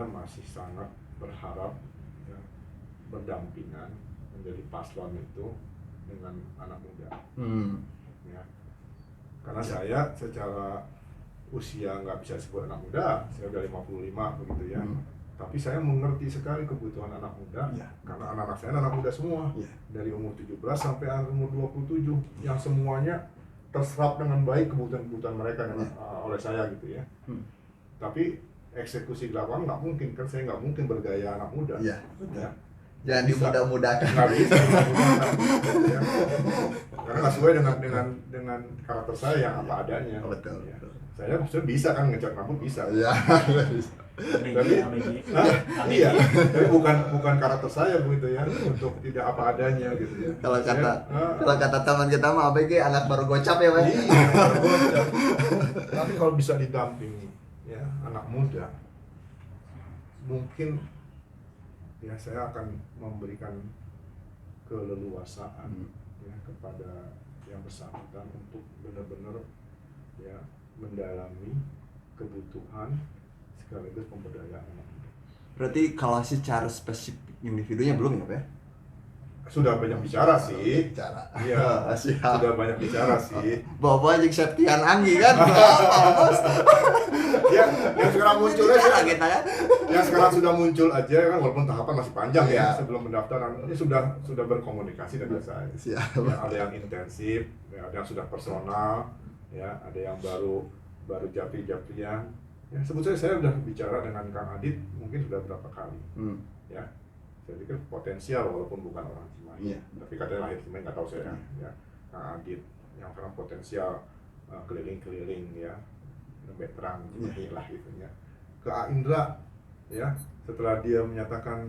masih sangat berharap ya, berdampingan menjadi paslon itu dengan anak muda. Ya. Karena saya secara usia nggak bisa disebut anak muda, saya udah 55 begitu ya. Tapi saya mengerti sekali kebutuhan anak muda, karena anak-anak saya anak muda semua, dari umur 17 sampai umur 27, yang semuanya terserap dengan baik kebutuhan mereka oleh saya gitu ya. Tapi eksekusi di lapangan nggak mungkin, kan saya nggak mungkin bergaya anak muda. Iya. Ya. Jangan dimudah-mudahkan. Nggak bisa. Ya. Karena nggak sesuai dengan karakter saya yang apa adanya. Betul. Ya. Saya maksudnya bisa kan ngecat rambut bisa. Iya. Tapi iya, tapi bukan karakter saya begitu ya, untuk tidak apa adanya gitu ya. Kalau kata teman kita mah ABG anak baru gocap ya, Pak. Iya, baru gocap. Tapi kalau bisa didampingi ya anak muda, mungkin ya saya akan memberikan keleluasaan ya kepada yang bersangkutan untuk benar-benar ya mendalami kebutuhan sekaligus pemberdayaan anak muda. Berarti kalau secara spesifik individunya belum ya Pak ya? Sudah banyak bicara sih. Bicara. Iya, Siap. sudah banyak bicara sih. Bawa aja Septian Anggi kan? Ya, yang sekarang munculnya Bicara sih, kita kan? yang sekarang sudah muncul aja kan, walaupun tahapan masih panjang ya Iya. sebelum pendaftaran. Ini sudah berkomunikasi dengan saya. Siap. Ya, ada yang intensif, ya, ada yang sudah personal, ya, ada yang baru japri-japrian. Ya, sebetulnya saya sudah bicara dengan Kang Adit mungkin sudah berapa kali. Ya, saya pikir potensial walaupun bukan orang Cimahi, Iya. tapi katanya lahir Cimahi nggak tahu saya. Ya, Kang Adit yang sekarang potensial keliling-keliling ya, veteran Cimahi lah gitu ya. Ke A Indra ya, setelah dia menyatakan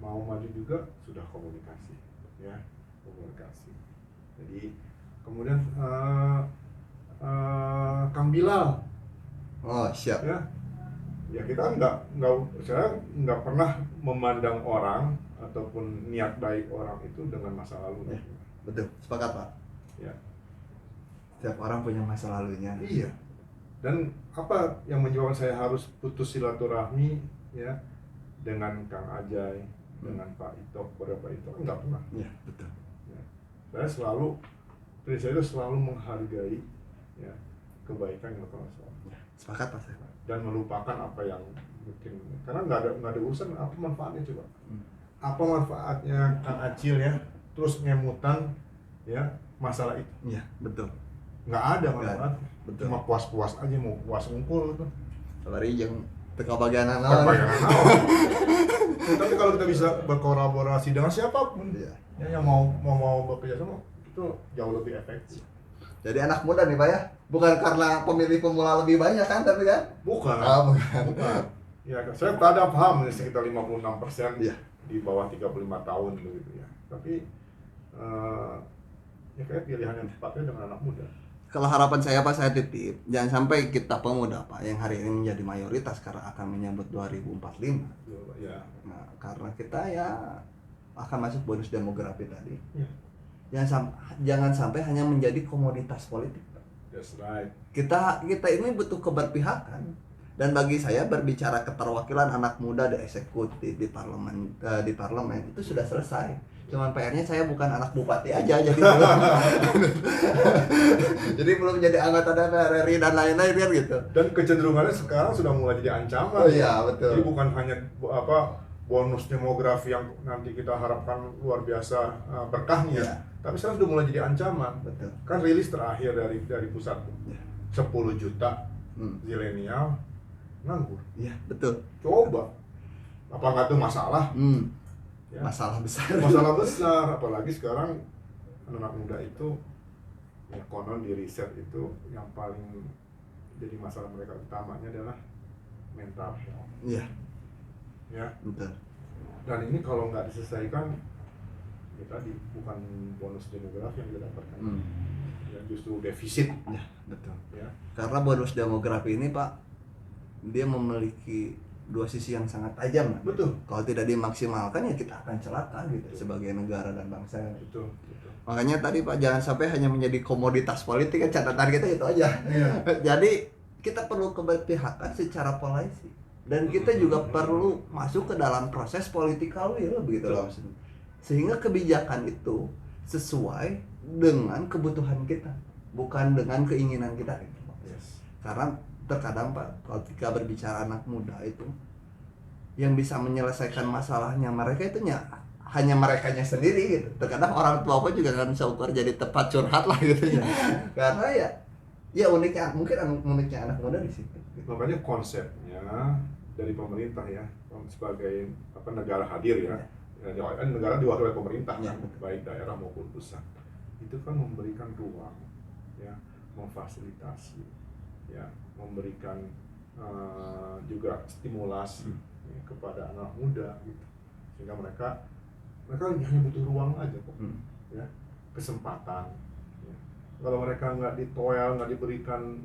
mau maju juga sudah komunikasi, ya komunikasi. Jadi kemudian Kang Bilal. Oh siap. Ya kita saya nggak pernah memandang orang ataupun niat baik orang itu dengan masa lalu. Ya, betul, sepakat Pak. Ya. Setiap orang punya masa lalunya. Iya. Dan apa yang menyebabkan saya harus putus silaturahmi ya dengan Kang Ajay, dengan Pak Ito, kepada Pak Ito, enggak pernah. Iya, betul. Ya. Saya itu selalu menghargai ya kebaikan yang dilakukan seorang. Sepakat Pak saya. Dan melupakan apa yang mungkin karena nggak ada urusan apa manfaatnya coba. Apa manfaatnya Kang Acil ya terus ngemutan ya masalah itu. Iya, betul. Nggak ada manfaat. Betul. Cuma puas-puas aja, mau puas ngumpul gitu. Lari yang teka bagian Tanpa naon. yang naon. Tapi kalau kita bisa berkolaborasi dengan siapapun Iya. ya, yang mau bekerja sama itu jauh lebih efektif. Jadi anak muda nih Pak ya, bukan karena pemilih pemula lebih banyak kan, tapi kan? Bukan. Bukan. Bukan. Ya, saya pada paham sekitar 56% Iya. di bawah 35 tahun begitu ya. Tapi ya kayak pilihan yang tepatnya dengan anak muda. Kalau harapan saya Pak, saya titip, jangan sampai kita pemuda Pak yang hari ini menjadi mayoritas karena akan menyambut 2045. Ya. Nah, karena kita ya akan masuk bonus demografi tadi. Ya. Jangan sampai hanya menjadi komoditas politik. That's right. Kita ini butuh keberpihakan. Dan bagi saya berbicara keterwakilan anak muda di eksekutif di parlemen itu sudah selesai. Cuman PR-nya saya bukan anak bupati aja jadi belum. Jadi belum jadi anggota DPR RI dan lain-lain kan gitu. Dan kecenderungannya sekarang sudah mulai jadi ancaman. Oh iya, betul. Jadi bukan hanya bonus demografi yang nanti kita harapkan luar biasa berkahnya, Iya. tapi sekarang sudah mulai jadi ancaman. Betul. Kan rilis terakhir dari pusat Iya. 10 juta zilenial nganggur. Iya, betul. Coba, apa nggak itu masalah? Ya. Masalah besar. Masalah besar, apalagi sekarang anak muda itu ya konon di riset itu yang paling jadi masalah mereka utamanya adalah mental health. Iya. Ya. Betul. Dan ini kalau nggak diselesaikan, ya tadi bukan bonus demografi yang kita dapatkan, ya justru defisit. Ya, betul. Ya. Karena bonus demografi ini Pak, dia memiliki dua sisi yang sangat tajam. Betul. Kalau tidak dimaksimalkan ya kita akan celaka gitu sebagai negara dan bangsa. Betul. Makanya tadi Pak, jangan sampai hanya menjadi komoditas politik, kan catatan kita itu aja. Iya. Jadi kita perlu keberpihakan secara polisi. Dan kita juga perlu masuk ke dalam proses political will begitu loh. Sehingga kebijakan itu sesuai dengan kebutuhan kita, bukan dengan keinginan kita. Yes. Karena terkadang Pak, ketika berbicara anak muda itu yang bisa menyelesaikan masalahnya mereka itu hanya merekanya sendiri gitu. Terkadang orang tua pun juga kan seukur jadi tempat curhat lah gitu ya. Karena ya uniknya anak muda di situ. Makanya konsepnya dari pemerintah ya sebagai negara hadir ya, negara diwakili oleh pemerintah Ya, baik daerah maupun pusat, itu kan memberikan ruang ya, memfasilitasi ya, memberikan juga stimulasi ya, kepada anak muda gitu, sehingga mereka hanya butuh ruang aja kok ya, kesempatan. Kalau mereka nggak ditoel, nggak diberikan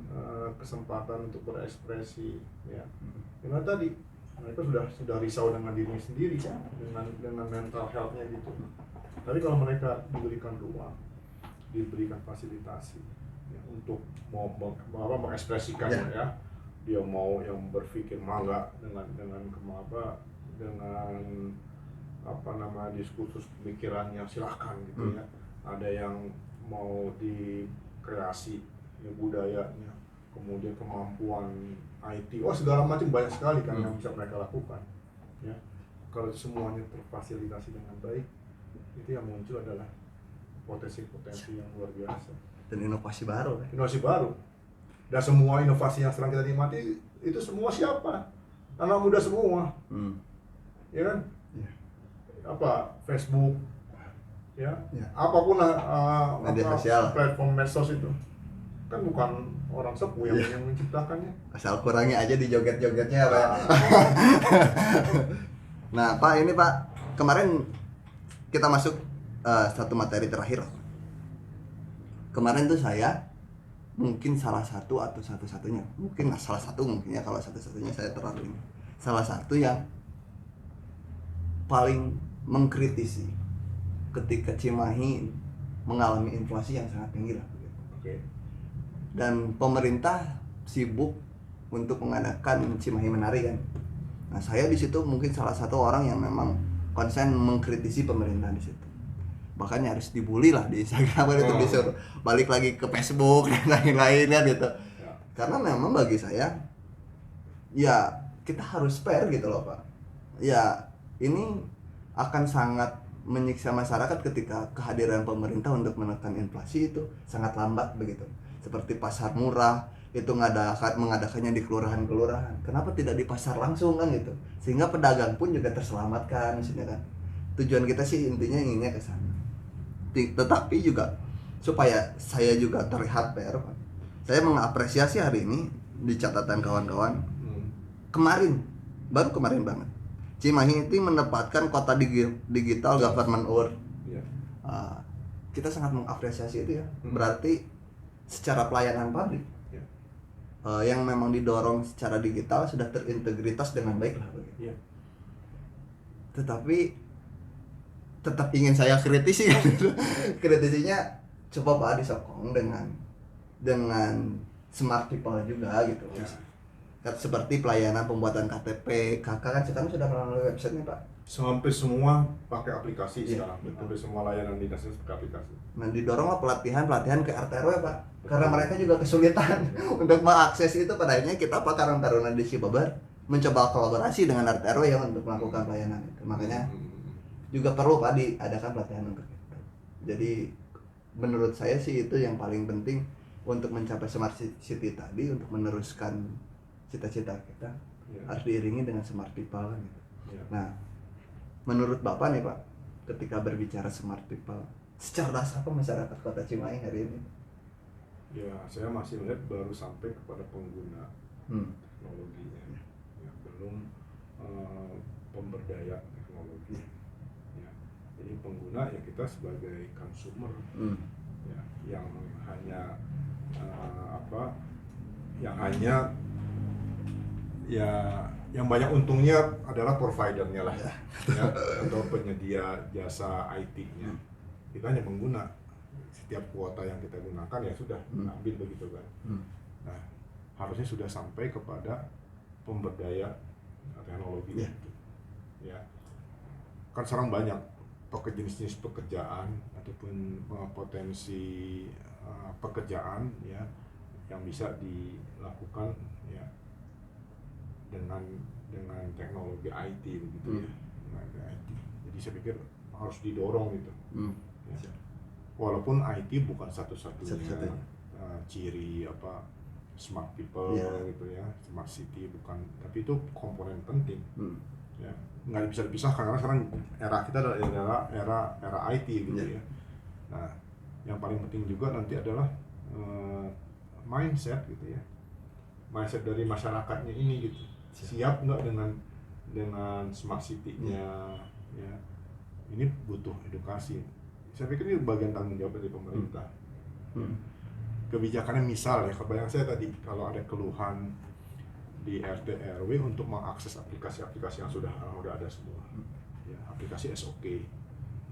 kesempatan untuk berekspresi, ya, karena tadi mereka sudah risau dengan dirinya sendiri, dengan mental health-nya gitu. Tapi kalau mereka diberikan ruang, diberikan fasilitasi ya, untuk mau mengekspresikannya ya, dia mau yang berpikir mangga dengan diskursus pemikirannya silakan gitu ya. Ada yang mau dikreasi ya, budayanya, kemudian kemampuan IT, segala macam banyak sekali kan yang bisa mereka lakukan ya. Kalau semuanya terfasilitasi dengan baik, itu yang muncul adalah potensi-potensi yang luar biasa dan inovasi baru. Dan semua inovasi yang sekarang kita nikmati itu semua siapa? Anak muda semua. Ya kan? Facebook ya. Apapun media sosial, platform medsos itu kan bukan orang sepuh yang menciptakannya. Asal kurangi aja di joget-jogetnya Pak. Nah Pak, ini Pak, kemarin kita masuk satu materi terakhir. Kemarin tuh saya mungkin salah satu atau satu-satunya, mungkin salah satu mungkin ya, kalau satu-satunya saya terlalu ini, salah satu yang paling mengkritisi ketika Cimahi mengalami inflasi yang sangat tinggi lah. Okay. Dan pemerintah sibuk untuk mengadakan Cimahi Menari kan. Nah saya di situ mungkin salah satu orang yang memang konsen mengkritisi pemerintah di situ. Bahkan harus dibully lah di Instagram itu, disuruh balik lagi ke Facebook dan lain-lain kan gitu. Karena memang bagi saya ya kita harus fair gitu loh Pak. Ya ini akan sangat menyiksa masyarakat ketika kehadiran pemerintah untuk menekan inflasi itu sangat lambat begitu. Seperti pasar murah itu mengadakannya di kelurahan-kelurahan. Kenapa tidak di pasar langsung kan gitu? Sehingga pedagang pun juga terselamatkan maksudnya kan. Tujuan kita sih intinya inginnya ke sana. Tetapi juga supaya saya juga terlihat fair, Pak. Saya mengapresiasi hari ini di catatan kawan-kawan. Baru kemarin banget, Cimahi itu menempatkan kota digital government award. Kita sangat mengapresiasi itu ya. Berarti secara pelayanan publik yang memang didorong secara digital sudah terintegritas dengan baik lah. Tetapi tetap ingin saya kritisi kan. Kritisinya coba Pak disokong dengan smart people juga gitu. Seperti pelayanan pembuatan KTP, KK kan sekarang sudah melalui website nih Pak. Hampir semua pakai aplikasi sekarang. Hampir semua layanan dinasnya pakai aplikasi. Nah didoronglah pelatihan ke RT RW Pak. Karena mereka juga kesulitan untuk mengakses itu. Pada akhirnya kita Pak Karang Taruna di Cibabar mencoba kolaborasi dengan RT RW ya untuk melakukan pelayanan itu. Makanya juga perlu Pak diadakan pelatihan untuk itu. Jadi menurut saya sih itu yang paling penting untuk mencapai smart city tadi, untuk meneruskan cita-cita kita harus diiringi dengan smart people kan gitu. Nah, menurut Bapak nih Pak, ketika berbicara smart people, secerdas apa masyarakat Kota Cimahi hari ini? Ya, saya masih melihat baru sampai kepada pengguna teknologinya, ya, belum pemberdaya teknologi. Ya, jadi pengguna ya kita sebagai consumer, ya, yang hanya yang banyak untungnya adalah providernya lah, ya, atau penyedia jasa IT-nya. Kita hanya pengguna. Setiap kuota yang kita gunakan ya sudah ambil begitu kan. Nah, harusnya sudah sampai kepada pemberdaya teknologi itu. Ya, kan sekarang banyak jenis-jenis pekerjaan ataupun potensi pekerjaan ya yang bisa dilakukan ya dengan teknologi IT begitu ya. IT. Jadi saya pikir harus didorong gitu. Ya. Walaupun IT bukan satu-satunya ciri smart people gitu ya, smart city bukan, tapi itu komponen penting. Ya, nggak bisa dipisahkan karena sekarang era kita adalah era IT gitu ya. Nah, yang paling penting juga nanti adalah mindset gitu ya, mindset dari masyarakatnya ini gitu, siap nggak dengan smart city-nya ya. Ini butuh edukasi. Saya pikir ini bagian tanggung jawab dari pemerintah. Kebijakannya misal ya, kebayang saya tadi kalau ada keluhan di RT RW untuk mengakses aplikasi-aplikasi yang sudah ada semua, ya, aplikasi SOK,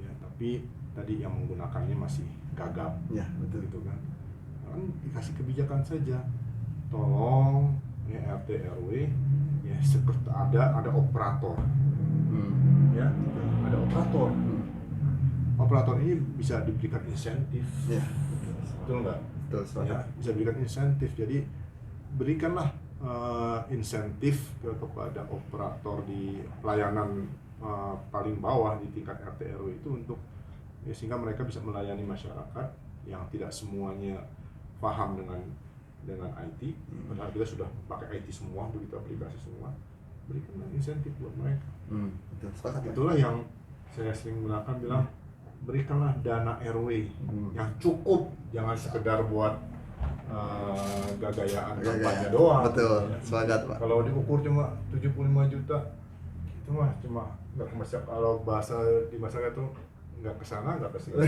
ya, tapi tadi yang menggunakannya masih gagap, Ya, betul. gitu kan dikasih kebijakan saja, tolong ya RT RW ya seperti ada operator, ya ada operator ini bisa diberikan insentif, Ya, betul nggak? betul Ya, bisa berikan insentif. Jadi berikanlah insentif kepada operator di pelayanan paling bawah di tingkat RT RW itu untuk ya, sehingga mereka bisa melayani masyarakat yang tidak semuanya paham dengan IT. Padahal kita sudah pakai IT semua, begitu aplikasi semua, berikanlah insentif buat mereka. Betul. Sepakat, Pak. Itulah yang saya sering gunakan, bilang berikanlah dana RW yang cukup, jangan sekedar buat gagayaan kampanye doang. Betul, sepakat, Pak. Kalau diukur cuma 75 juta, itu mah cuma nggak kemasuk. Kalau bahasa di masyarakat tuh nggak kesana nggak kesini.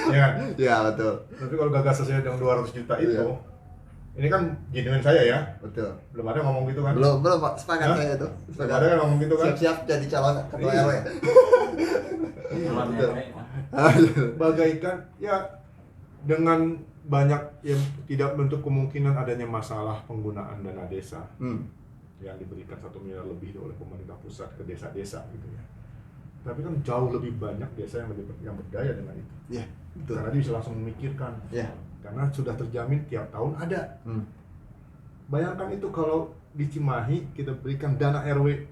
Ya kan? Ya, betul. Tapi kalau gagasan saya yang 200 juta itu, Iya. ini kan genuine saya ya. Betul. Belum ada ngomong gitu kan? Belum Pak. Sepakat saya itu. Belum ada kan ngomong gitu kan? Siap-siap jadi calon ketua Iya. RW. Betul. Bagaikan ya dengan banyak yang tidak bentuk kemungkinan adanya masalah penggunaan dana desa yang diberikan 1 miliar lebih oleh pemerintah pusat ke desa-desa gitu ya. Tapi kan jauh lebih banyak desa yang berdaya dengan itu. Ya, betul. Karena dia bisa langsung memikirkan. Ya. Karena sudah terjamin tiap tahun ada. Bayangkan itu kalau di Cimahi kita berikan dana RW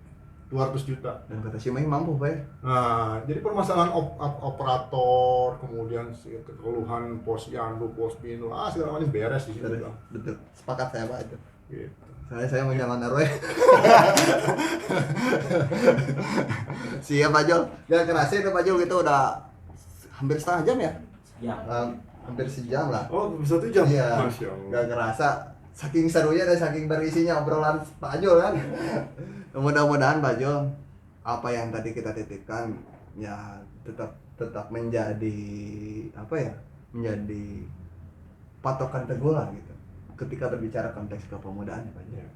200 juta. Dan kata Cimahi mampu, Pak. Nah, jadi permasalahan operator, kemudian keluhan posyandu, posbinu, segala macam beres di situ. Betul. Sepakat saya, Pak, itu. Gitu. Saya mau jalan RW. Siap, Pak Jol. Gak kerasa itu, Pak Jol, itu udah hampir setengah jam ya? Ya. Hampir sejam lah. Oh, 1 jam? Iya. Masya Allah. Gak kerasa. Saking serunya dan saking berisinya obrolan Pak Jol kan. Mudah-mudahan Pak Jol, apa yang tadi kita titipkan ya tetap menjadi apa ya? Menjadi patokan teguh lah gitu. Ketika berbicara konteks kepemudaan Pak Jol. Ya.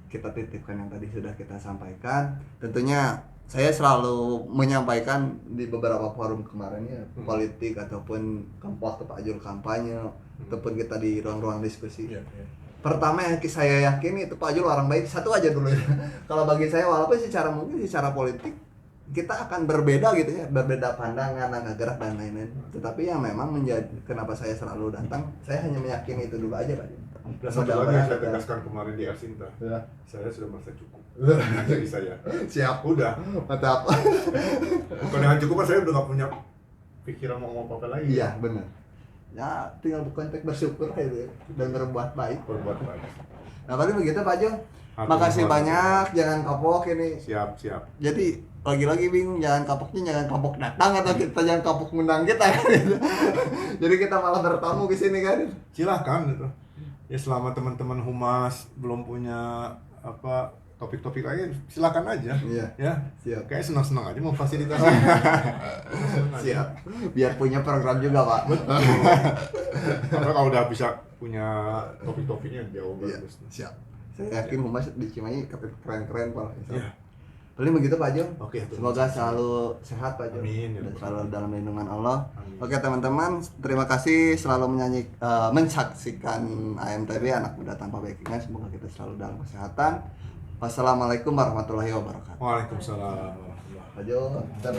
Kita titipkan yang tadi sudah kita sampaikan. Tentunya saya selalu menyampaikan di beberapa forum kemarin ya, politik ataupun waktu Pak Jul kampanye ataupun kita di ruang-ruang diskusi. Ya, ya. Pertama yang saya yakini itu Pak Jul orang baik, satu aja dulu ya. Kalau bagi saya walaupun secara politik kita akan berbeda gitu ya, berbeda pandangan, angka gerak dan lain-lain. Tetapi yang memang menjadi kenapa saya selalu datang, saya hanya meyakini itu dulu aja Pak Jul. Dan satu lagi yang saya tegaskan kemarin di Ersinta, Ya. saya sudah merasa cukup. Jadi saya Siap. udah. Mantap. Kalau dengan cukup kan saya udah nggak punya pikiran mau ngomong apa lagi. Iya, benar. Ya, tinggal konteks bersyukur aja ya, dan berbuat baik. Berbuat baik. Nah, paling begitu Pak Jo. Makasih banyak, jangan kapok ini. Siap. Jadi lagi-lagi bingung, jangan kapoknya jangan kapok datang atau kita jangan kapok ngundang kita kan gitu. Jadi kita malah bertamu di sini kan. Silahkan gitu. Ya selama teman-teman humas belum punya apa topik-topik lain, silakan aja. Iya. Ya. Siap. Kayak senang-senang aja mau fasilitasi. Siap. Biar punya program juga, Pak. Karena kalau udah bisa punya topik-topiknya jauh Iya, bagus. siap. Saya yakin humas di Cimahi keren-keren Pak. Iya. Paling begitu Pak Jo. Oke, Semoga selalu sehat Pak Jo. Amin, ya Dan Rabbal selalu dalam lindungan Allah. Amin. Oke teman-teman, terima kasih selalu menyaksikan AMTB Anak Muda Tanpa Backingan. Semoga kita selalu dalam kesehatan. Wassalamualaikum warahmatullahi wabarakatuh. Waalaikumsalam warahmatullahi wabarakatuh. Pak Jo.